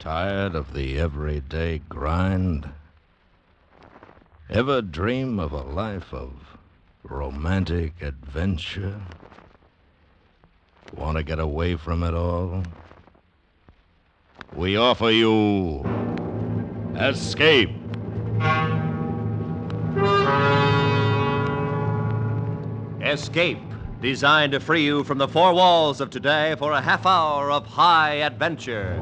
Tired of the everyday grind? Ever dream of a life of romantic adventure? Want to get away from it all? We offer you Escape. Escape, designed to free you from the four walls of today for a half hour of high adventure.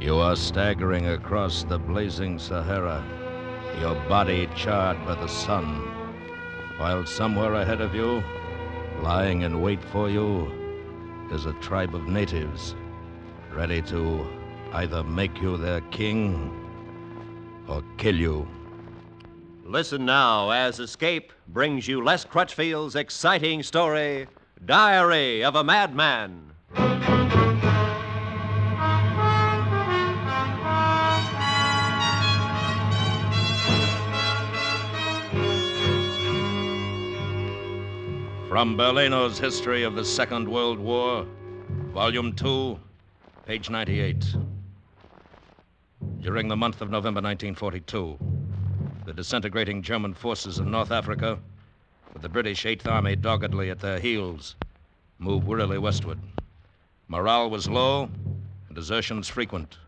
You are staggering across the blazing Sahara, your body charred by the sun, while somewhere ahead of you, lying in wait for you, is a tribe of natives ready to either make you their king or kill you. Listen now as Escape brings you Les Crutchfield's exciting story, Diary of a Madman. From Berlino's History of the Second World War, Volume 2, page 98. During the month of November 1942, the disintegrating German forces in North Africa, with the British Eighth Army doggedly at their heels, moved wearily westward. Morale was low and desertions frequent.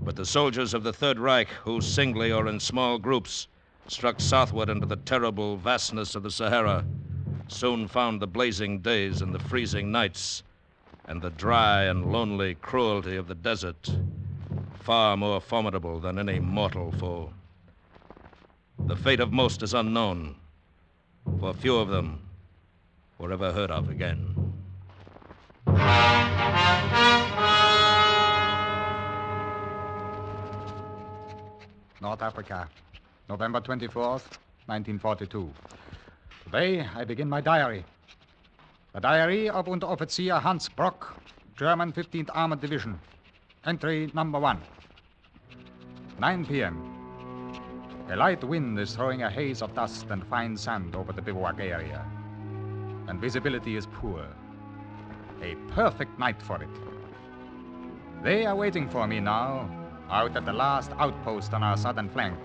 But the soldiers of the Third Reich, who singly or in small groups struck southward into the terrible vastness of the Sahara, soon found the blazing days and the freezing nights and the dry and lonely cruelty of the desert far more formidable than any mortal foe. The fate of most is unknown, for few of them were ever heard of again. North Africa, November 24th, 1942. Today, I begin my diary. The diary of Unteroffizier Hans Brock, German 15th Armored Division. Entry number 1. 9 p.m. A light wind is throwing a haze of dust and fine sand over the bivouac area, and visibility is poor. A perfect night for it. They are waiting for me now, out at the last outpost on our southern flank.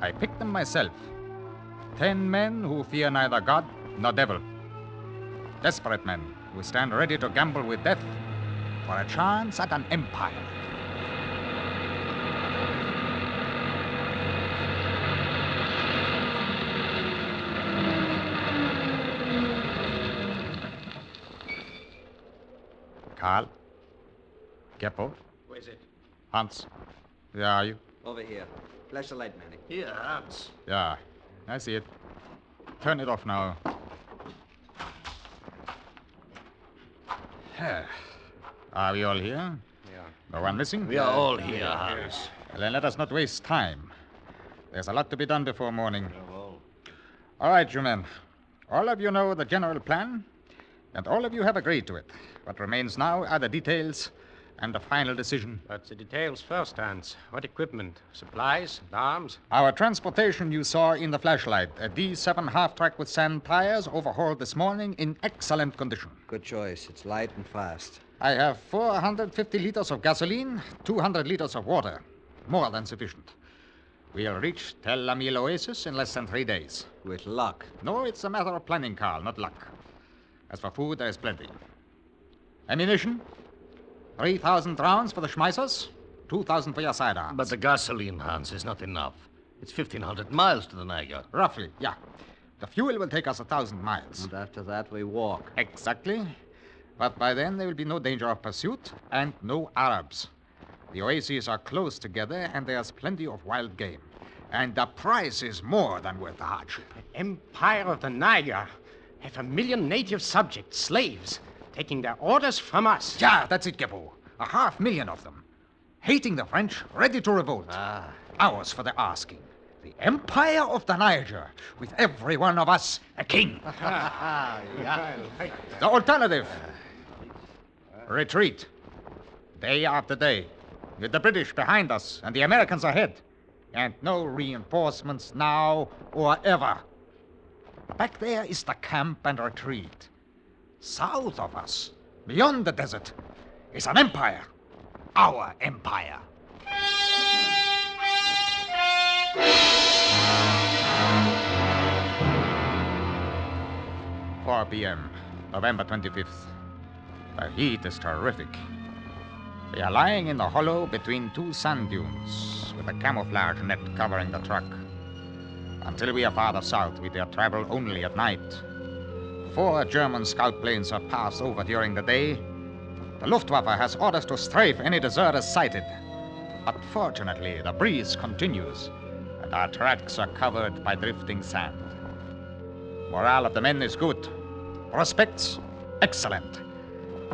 I picked them myself. 10 men who fear neither God nor devil. Desperate men who stand ready to gamble with death for a chance at an empire. Karl? Geppo? Where is it? Hans? Where are you? Over here. Flash the light, Manny. Here, Hans. Yeah, I see it. Turn it off now. Are we all here? Yeah. No one missing? We are all here, Hans. Well, then let us not waste time. There's a lot to be done before morning. All right, you men. All of you know the general plan, and all of you have agreed to it. What remains now are the details and the final decision. But the details first, Hans. What equipment? Supplies? Arms? Our transportation you saw in the flashlight, a D7 half-track with sand tires, overhauled this morning in excellent condition. Good choice. It's light and fast. I have 450 liters of gasoline, 200 liters of water. More than sufficient. We'll reach Tel Amil Oasis in less than 3 days. With luck. No, it's a matter of planning, Carl, not luck. As for food, there is plenty. Ammunition? 3,000 rounds for the Schmeissers, 2,000 for your sidearms. But the gasoline, Hans, is not enough. It's 1,500 miles to the Niger. Roughly, yeah. The fuel will take us 1,000 miles. And after that, we walk. Exactly. But by then, there will be no danger of pursuit and no Arabs. The oases are close together, and there's plenty of wild game. And the price is more than worth the hardship. Empire of the Niger. 500,000 native subjects, slaves, taking their orders from us. Yeah, that's it, Geppo. 500,000 of them. Hating the French, ready to revolt. Ours for the asking. The Empire of the Niger, with every one of us a king. The alternative. Retreat. Day after day, with the British behind us and the Americans ahead. And no reinforcements now or ever. Back there is the camp and retreat. South of us, beyond the desert, is an empire. Our empire. 4 p.m., November 25th. The heat is terrific. We are lying in the hollow between two sand dunes, with a camouflage net covering the truck. Until we are farther south, we dare travel only at night. 4 German scout planes have passed over during the day. The Luftwaffe has orders to strafe any deserters sighted. But fortunately, the breeze continues, and our tracks are covered by drifting sand. Morale of the men is good. Prospects, excellent.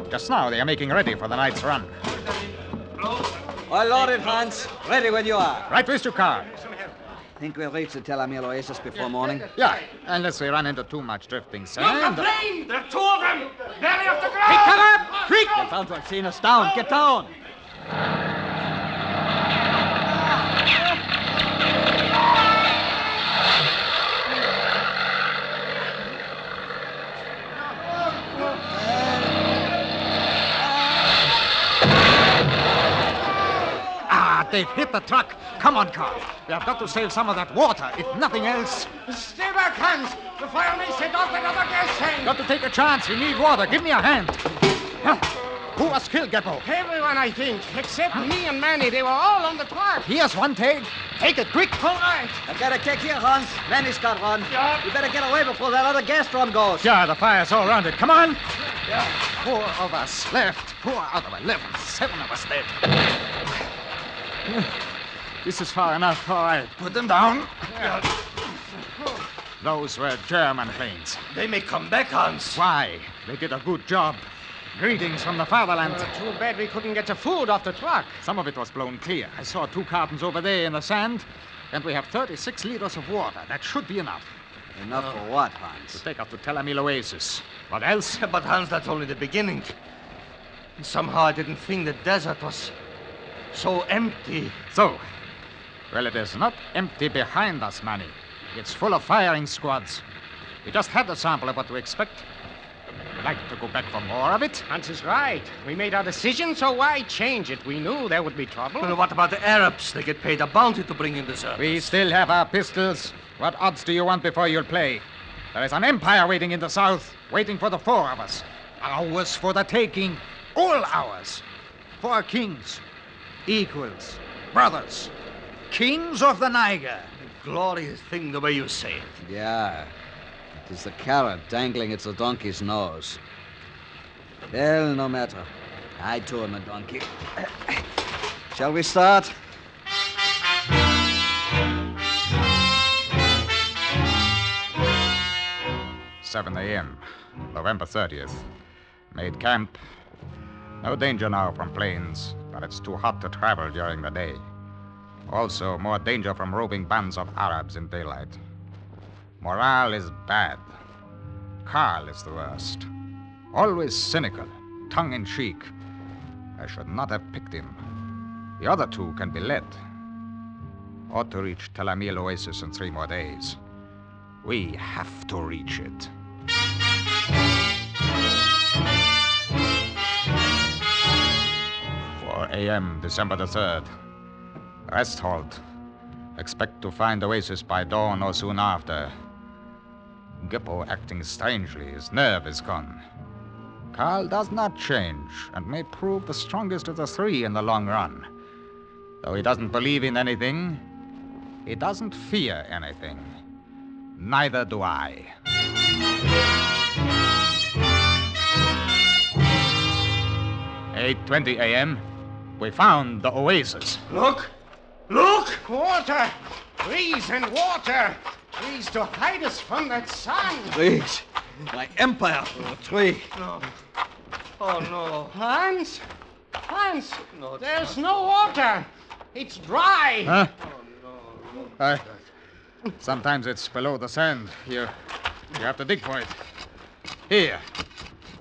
Just now, they are making ready for the night's run. All loaded, Hans. Ready when you are. Right with you, Carl. Think we'll reach the Tel Amil Oasis before morning? Yeah, unless we run into too much drifting sand. plane! There are 2 of them! Barely off the ground! Pick them up! Quick! They found to have seen us down. Get down! They've hit the truck. Come on, Carl. We have got to save some of that water, if nothing else. Stay back, Hans! The fire may set off another gas tank! Got to take a chance. We need water. Give me a hand. Who was killed, Geppo? Everyone, I think, except me and Manny. They were all on the truck. Here's one take. Take it quick. All right. I gotta take here, Hans. Manny's got one. Yeah. You better get away before that other gas drum goes. Yeah, the fire's all around it. Come on. Yeah. 4 of us left. 4 out of 11. 7 of us dead. This is far enough. All right. Put them down. Those were German planes. They may come back, Hans. Why? They did a good job. Greetings from the fatherland. Too bad we couldn't get the food off the truck. Some of it was blown clear. I saw 2 cartons over there in the sand, and we have 36 liters of water. That should be enough. Enough for what, Hans? To take us to Tel Amil Oasis. What else? But, Hans, that's only the beginning. And somehow I didn't think the desert was so empty. So, well, it is not empty behind us, Manny. It's full of firing squads. We just had a sample of what to expect. We'd like to go back for more of it. Hans is right. We made our decision, so why change it? We knew there would be trouble. Well, what about the Arabs? They get paid a bounty to bring in the service. We still have our pistols. What odds do you want before you'll play? There is an empire waiting in the south, waiting for the 4 of us. Ours for the taking. All ours. 4 kings. Equals. Brothers. Kings of the Niger. Glorious thing the way you say it. Yeah. It is the carrot dangling at the donkey's nose. Well, no matter. I too am a donkey. Shall we start? "7 a.m., November 30th. Made camp. No danger now from planes, but it's too hot to travel during the day. Also, more danger from roving bands of Arabs in daylight. Morale is bad. Carl is the worst. Always cynical, tongue-in-cheek. I should not have picked him. The other 2 can be led. Ought to reach Tel Amil Oasis in 3 more days. We have to reach it. a.m., December the 3rd. Rest halt. Expect to find Oasis by dawn or soon after. Gippo acting strangely. His nerve is gone. Carl does not change and may prove the strongest of the 3 in the long run. Though he doesn't believe in anything, he doesn't fear anything. Neither do I. 8:20 a.m. We found the Oasis. Look! Look! Water! Trees and water! Trees to hide us from that sun! Trees. My empire for a tree. No. Oh, no. Hans? Hans! No, there's no water! It's dry! Huh? Sometimes it's below the sand. You have to dig for it. Here.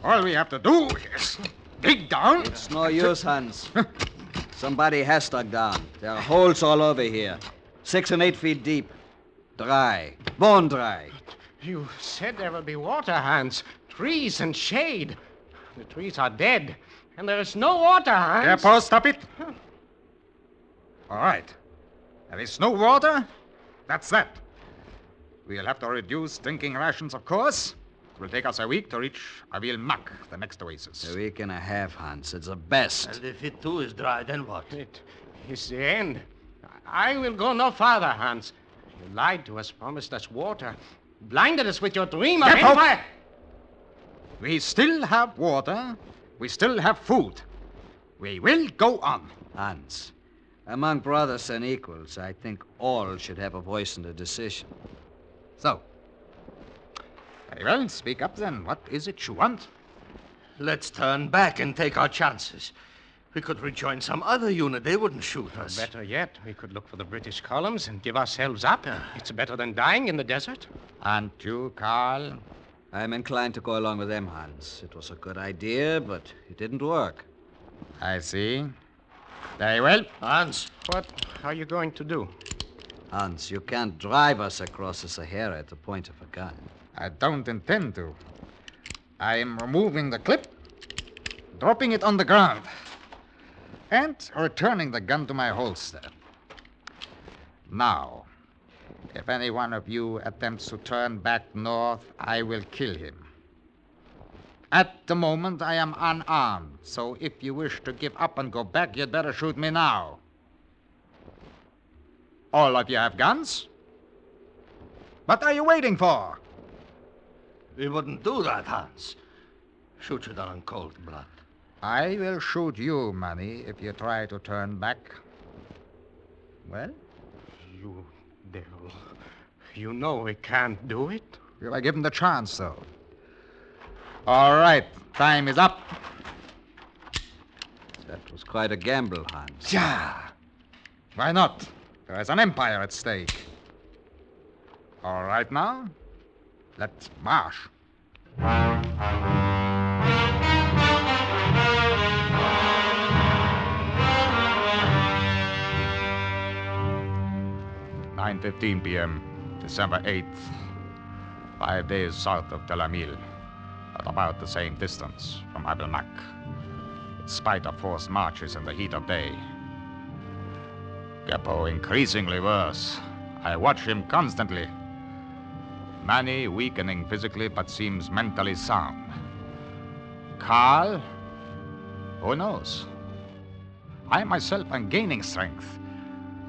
All we have to do is dig down. It's no use, Hans. Somebody has dug down. There are holes all over here. 6 and 8 feet deep. Dry. Bone dry. You said there will be water, Hans. Trees and shade. The trees are dead, and there is no water, Hans. Geppo, stop it. All right. There is no water. That's that. We'll have to reduce drinking rations, of course. It will take us a week to reach WWII, the next oasis. A week and a half, Hans. It's the best. And if it too is dry, then what? It is the end. I will go no farther, Hans. You lied to us, promised us water, blinded us with your dream of Geppo! empire. We still have water. We still have food. We will go on. Hans, among brothers and equals, I think all should have a voice in the decision. So. Very well, speak up then. What is it you want? Let's turn back and take our chances. We could rejoin some other unit. They wouldn't shoot us. Better yet, we could look for the British columns and give ourselves up. It's better than dying in the desert. And you, Carl? I'm inclined to go along with them, Hans. It was a good idea, but it didn't work. I see. Very well. Hans, What are you going to do? Hans, you can't drive us across the Sahara at the point of a gun. I don't intend to. I am removing the clip, dropping it on the ground, and returning the gun to my holster. Now, if any one of you attempts to turn back north, I will kill him. At the moment, I am unarmed, so if you wish to give up and go back, you'd better shoot me now. All of you have guns? What are you waiting for? we wouldn't do that, Hans. Shoot you down in cold blood. I will shoot you, Manny, if you try to turn back. Well, You devil. You know we can't do it. you were given the chance, though. All right, time is up. That was quite a gamble, Hans. Yeah. Why not? There is an empire at stake. All right now, let's march. (9:15 p.m., December 8th. 5 days south of Delamille, at about the same distance from WWII, in spite of forced marches in the heat of day. Geppo increasingly worse. I watch him constantly. Manny weakening physically but seems mentally sound. Carl? Who knows? I myself am gaining strength.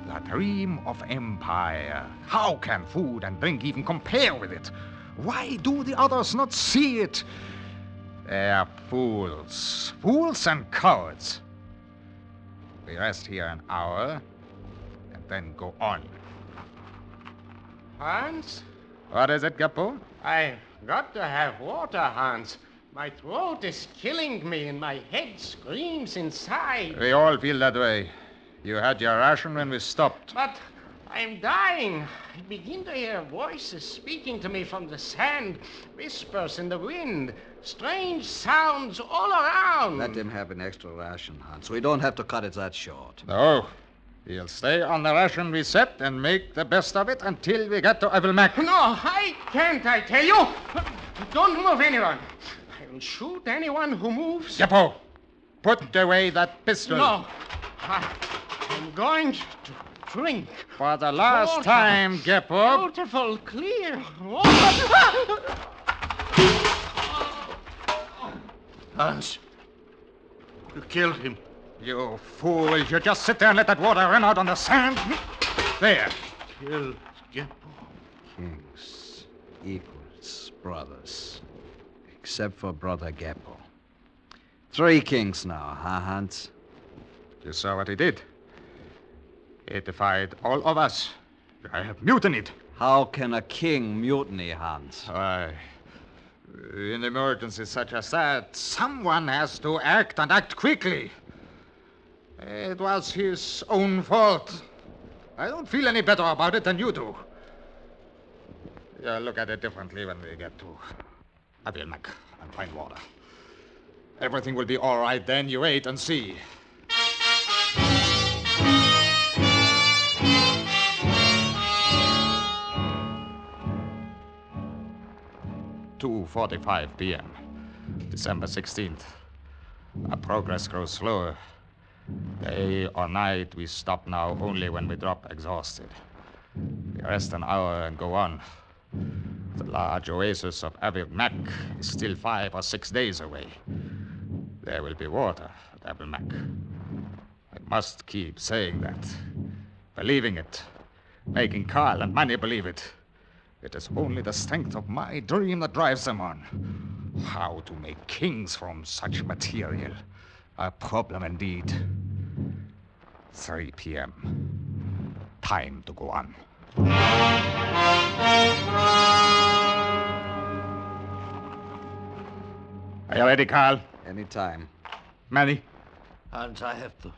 The dream of empire. How can food and drink even compare with it? Why do the others not see it? They're fools. Fools and cowards. We rest here an hour and then go on. Hans? What is it, Geppo? I got to have water, Hans. My throat is killing me and my head screams inside. We all feel that way. You had your ration when we stopped. But I'm dying. I begin to hear voices speaking to me from the sand, whispers in the wind, strange sounds all around. Let him have an extra ration, Hans. We don't have to cut it that short. No. He'll stay on the ration we set and make the best of it until we get to WWII. No, I can't, I tell you. Don't move anyone. I will shoot anyone who moves. Geppo, put away that pistol. No. I'm going to drink. For the last Water. time, Geppo. Beautiful, clear water. Hans, you killed him. You fool. You just sit there and let that water run out on the sand. There. Killed Geppo. Kings, equals, brothers. Except for Brother Geppo. 3 kings now, huh, Hans? You saw what he did. He defied all of us. I have mutinied. How can a king mutiny, Hans? Why, in emergencies such as that, someone has to act and act quickly. It was his own fault. I don't feel any better about it than you do. You'll look at it differently when we get to WWII and find water. Everything will be all right then. You wait and see. 2:45 p.m., December 16th. Our progress grows slower. Day or night, we stop now only when we drop exhausted. We rest an hour and go on. The large oasis of Abil Mac is still 5 or 6 days away. There will be water at Abil Mac. I must keep saying that, believing it, making Carl and Manny believe it. It is only the strength of my dream that drives them on. How to make kings from such material? A problem indeed. 3 p.m. Time to go on. Are you ready, Carl? Any time. Manny? Hans, I have to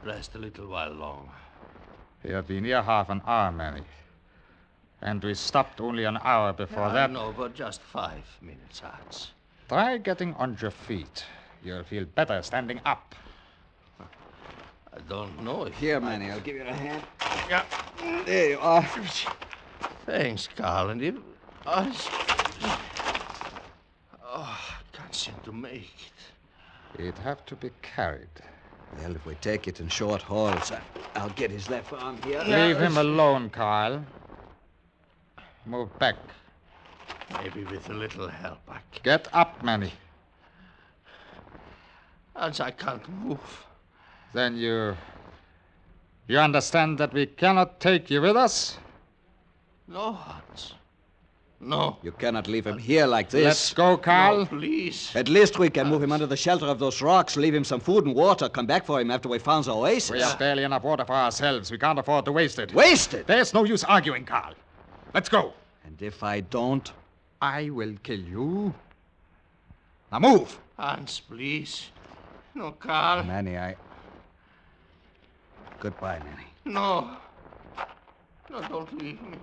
rest a little while longer. We have been here half an hour, Manny. And we stopped only an hour before that. No, but just 5 minutes, Hans. Try getting on your feet. You'll feel better standing up. I don't know if... Here, Manny, I'll give you a hand. Yeah. There you are. Thanks, Carl. And if... I can't seem to make it. It'd have to be carried. Well, if we take it in short hauls, I'll get his left arm here. Leave him alone, Carl. Move back. Maybe with a little help I can... Get up, Manny. Hans, I can't move. Then you understand that we cannot take you with us? No, Hans. No. You cannot leave him here like this. Let's go, Carl. No, please. At least we can move him under the shelter of those rocks, leave him some food and water, come back for him after we found the oasis. We have barely enough water for ourselves. We can't afford to waste it. Waste it? There's no use arguing, Carl. Let's go. And if I don't? I will kill you. Now move. Hans, please. No, Carl. Manny, Goodbye, Manny. No. No, don't leave me.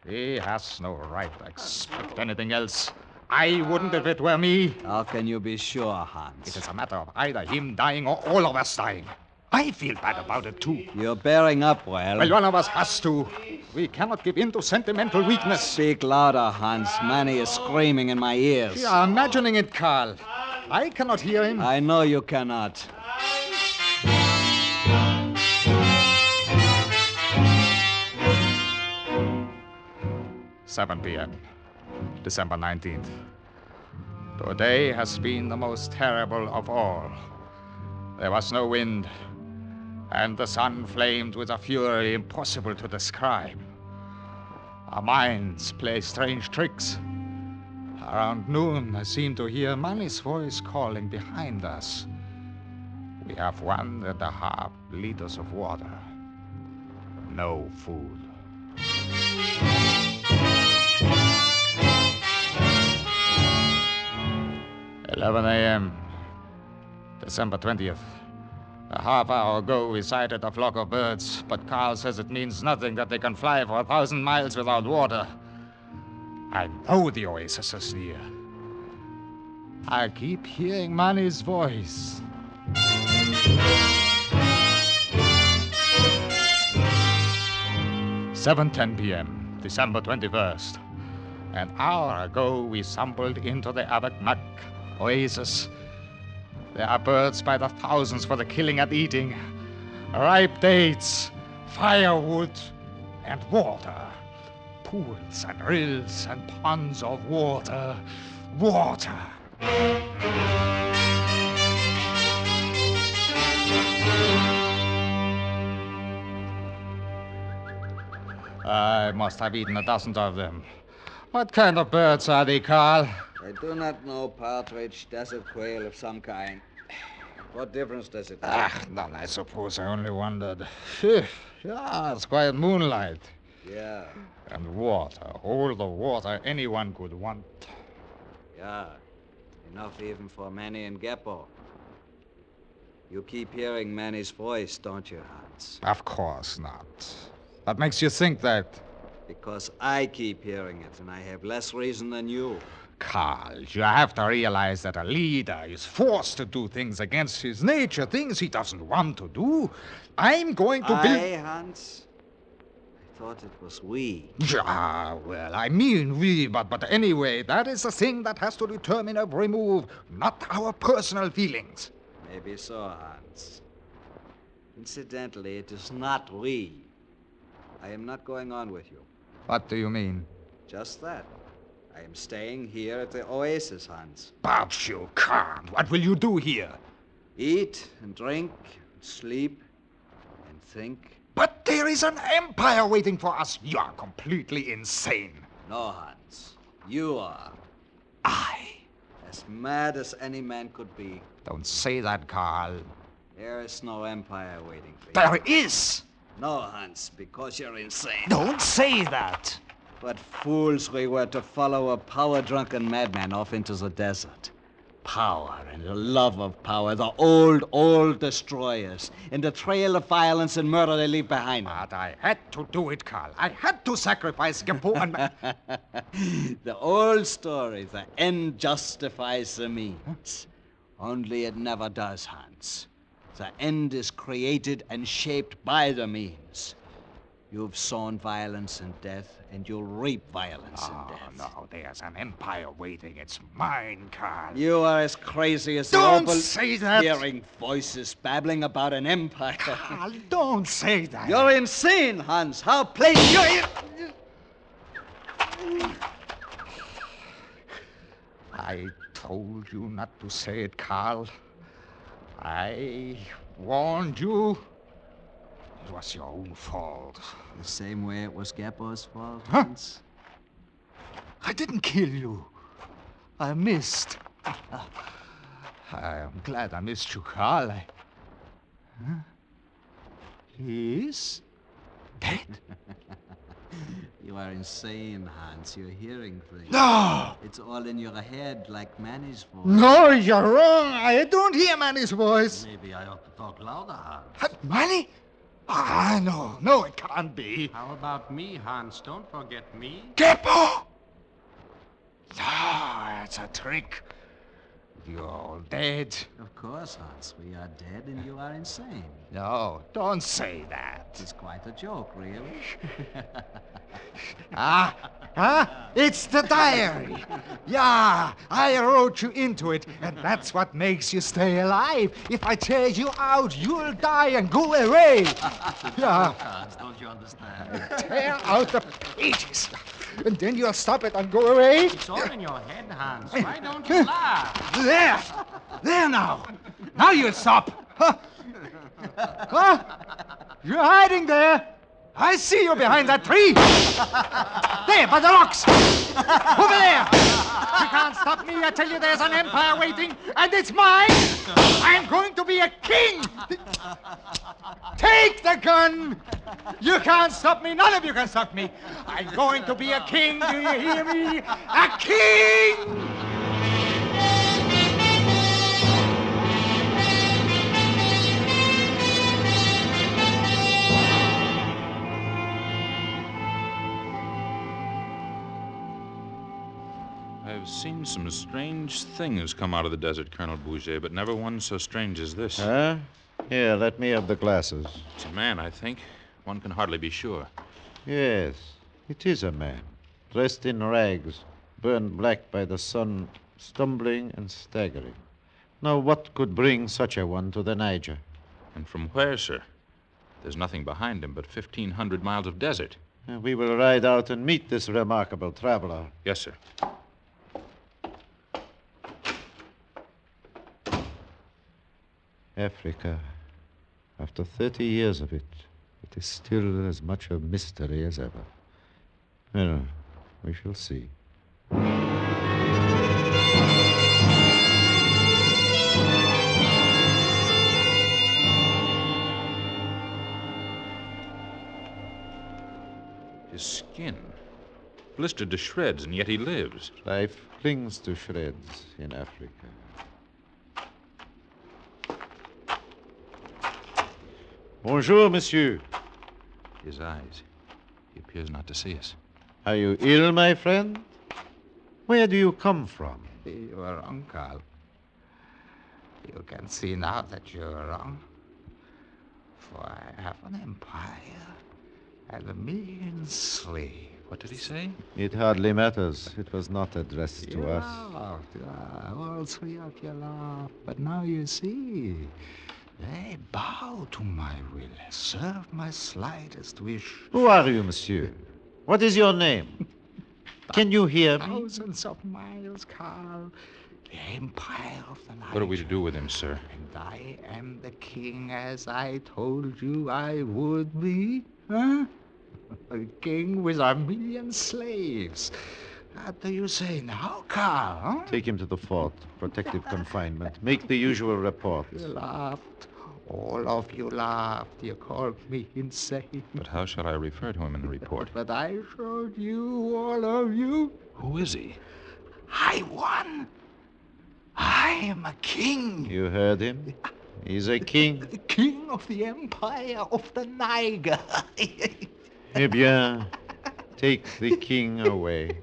He has no right to expect anything else. I wouldn't if it were me. How can you be sure, Hans? It is a matter of either him dying or all of us dying. I feel bad about it, too. You're bearing up well. Well, one of us has to. We cannot give in to sentimental weakness. Speak louder, Hans. Manny is screaming in my ears. You are imagining it, Carl. I cannot hear him. I know you cannot. "7 p.m., December 19th. Today has been the most terrible of all. There was no wind, and the sun flamed with a fury impossible to describe. Our minds play strange tricks. Around noon, I seemed to hear Manny's voice calling behind us. We have 1.5 liters of water. No food. "11 a.m., December 20th. A half hour ago, we sighted a flock of birds, but Carl says it means nothing that they can fly for 1,000 miles without water. I know the oasis is near. I keep hearing Manny's voice. 7:10 p.m., December 21st. An hour ago, we stumbled into the Abil Mac oasis. There are birds by the thousands for the killing and eating. Ripe dates, firewood, and water. Pools and rills and ponds of water. Water. I must have eaten a dozen of them. What kind of birds are they, Carl? I do not know. Partridge, desert quail of some kind. What difference does it make? None, I suppose. I only wondered. Phew. Yeah, it's quiet moonlight. Yeah. And water. All the water anyone could want. Yeah. Enough even for Manny and Geppo. You keep hearing Manny's voice, don't you, Hans? Of course not. What makes you think that? Because I keep hearing it, and I have less reason than you. Carl, you have to realize that a leader is forced to do things against his nature, things he doesn't want to do. I'm going to build... Hans? I thought it was we. Yeah, well, I mean we, but anyway, that is the thing that has to determine every move, not our personal feelings. Maybe so, Hans. Incidentally, it is not we. I am not going on with you. What do you mean? Just that. I am staying here at the Oasis, Hans. But you can't. What will you do here? Eat and drink, and sleep, and think. But there is an empire waiting for us. You are completely insane. No, Hans. You are. I. As mad as any man could be. Don't say that, Carl. There is no empire waiting for you. There is. No, Hans, because you're insane. Don't say that. What fools we were to follow a power-drunken madman off into the desert. Power and the love of power, the old destroyers, and the trail of violence and murder they leave behind them. But I had to do it, Carl. I had to sacrifice Geppo and... The old story, the end justifies the means. Only it never does, Hans. The end is created and shaped by the means. You've sown violence and death, and you'll reap violence and death. No, there's an empire waiting. It's mine, Carl. You are as crazy as Don't the say that. hearing voices babbling about an empire. Carl, don't say that. You're insane, Hans. How plain I told you not to say it, Carl. I warned you. It was your own fault. The same way it was Geppo's fault, Huh? Hans. I didn't kill you. I missed. I am glad I missed you, Carl. He's dead? You are insane, Hans. You're hearing things. No! It's all in your head, like Manny's voice. No, you're wrong. I don't hear Manny's voice. Maybe I ought to talk louder, Hans. Manny? Ah, no, it can't be. How about me, Hans? Don't forget me. Geppo! No, it's a trick. You're all dead. Of course, Hans. We are dead and you are insane. No, don't say that. It's quite a joke, really. It's the diary. Yeah, I wrote you into it, and that's what makes you stay alive. If I tear you out, you'll die and go away. Yeah, Hans, don't you understand? tear out the pages, and then you'll stop it and go away. It's all in your head, Hans. Why don't you laugh? There now. Now you'll stop. Huh? You're hiding there. I see you behind that tree. There, by the rocks. Over there. You can't stop me. I tell you there's an empire waiting, and it's mine. I'm going to be a king. Take the gun. You can't stop me. None of you can stop me. I'm going to be a king. Do you hear me? A king! I've seen some strange things come out of the desert, Colonel Bouger, but never one so strange as this. Huh? Here, let me have the glasses. It's a man, I think. One can hardly be sure. Yes, it is a man, dressed in rags, burned black by the sun, stumbling and staggering. Now, what could bring such a one to the Niger? And from where, sir? There's nothing behind him but 1,500 miles of desert. We will ride out and meet this remarkable traveler. Yes, sir. Africa. After 30 years of it, it is still as much a mystery as ever. Well, we shall see. His skin, blistered to shreds, and yet he lives. Life clings to shreds in Africa. Bonjour, monsieur. His eyes. He appears not to see us. Are you ill, my friend? Where do you come from? You are wrong, Carl. You can see now that you're wrong. For I have an empire, and a million slaves. What did he say? It hardly matters. It was not addressed to us. All three of you laughed, but now you see. They bow to my will, serve my slightest wish. Who are you, monsieur? What is your name? Can you hear me? Thousands of miles, Carl. The empire of the night. What are we to do with him, sir? And I am the king as I told you I would be. Huh? A king with a million slaves. What do you say now, Carl? Huh? Take him to the fort. Protective confinement. Make the usual report. You laughed. All of you laughed. You called me insane. But how shall I refer to him in the report? But I showed you, all of you. Who is he? I won. I am a king. You heard him? He's a king. The king of the empire of the Niger. Eh bien, take the king away.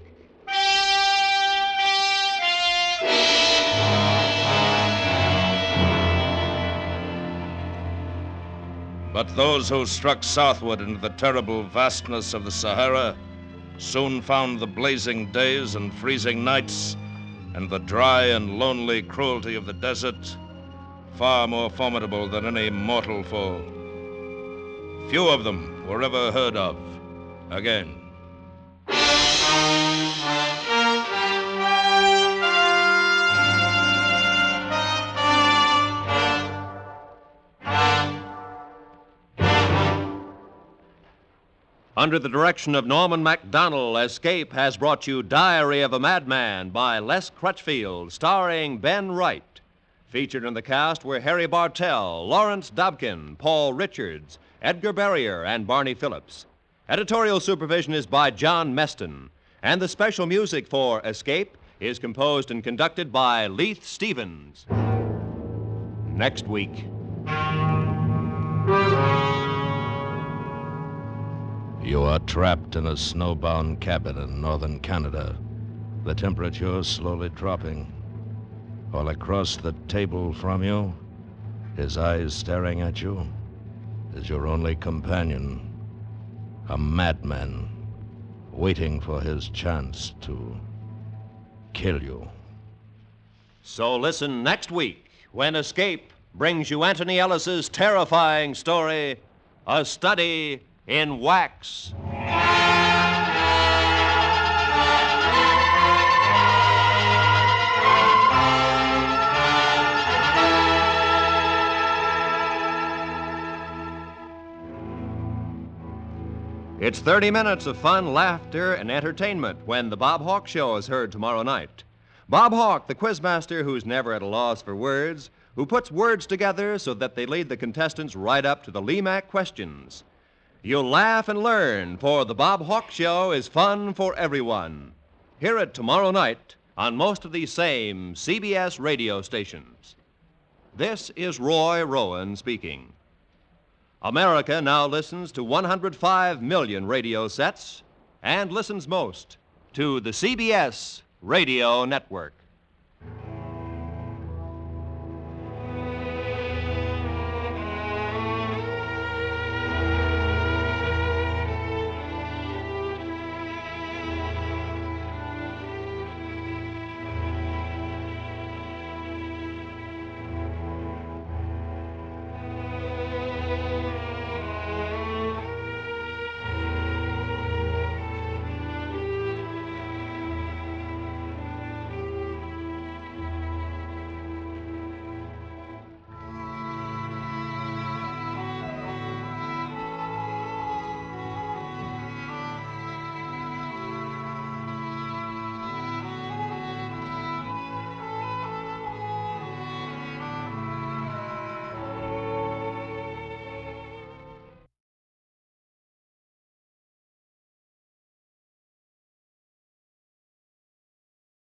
But those who struck southward into the terrible vastness of the Sahara soon found the blazing days and freezing nights and the dry and lonely cruelty of the desert far more formidable than any mortal foe. Few of them were ever heard of again. Under the direction of Norman Macdonnell, Escape has brought you Diary of a Madman by Les Crutchfield, starring Ben Wright. Featured in the cast were Harry Bartell, Lawrence Dobkin, Paul Richards, Edgar Barrier, and Barney Phillips. Editorial supervision is by John Meston, and the special music for Escape is composed and conducted by Leith Stevens. Next week. You are trapped in a snowbound cabin in northern Canada, the temperature slowly dropping. All across the table from you, his eyes staring at you, is your only companion, a madman waiting for his chance to kill you. So listen next week when Escape brings you Anthony Ellis's terrifying story, A Study in Wax. It's 30 minutes of fun, laughter, and entertainment when The Bob Hawk Show is heard tomorrow night. Bob Hawk, the quizmaster who's never at a loss for words, who puts words together so that they lead the contestants right up to the LEMAC questions. You'll laugh and learn, for The Bob Hawk Show is fun for everyone. Hear it tomorrow night on most of these same CBS radio stations. This is Roy Rowan speaking. America now listens to 105 million radio sets and listens most to the CBS Radio Network.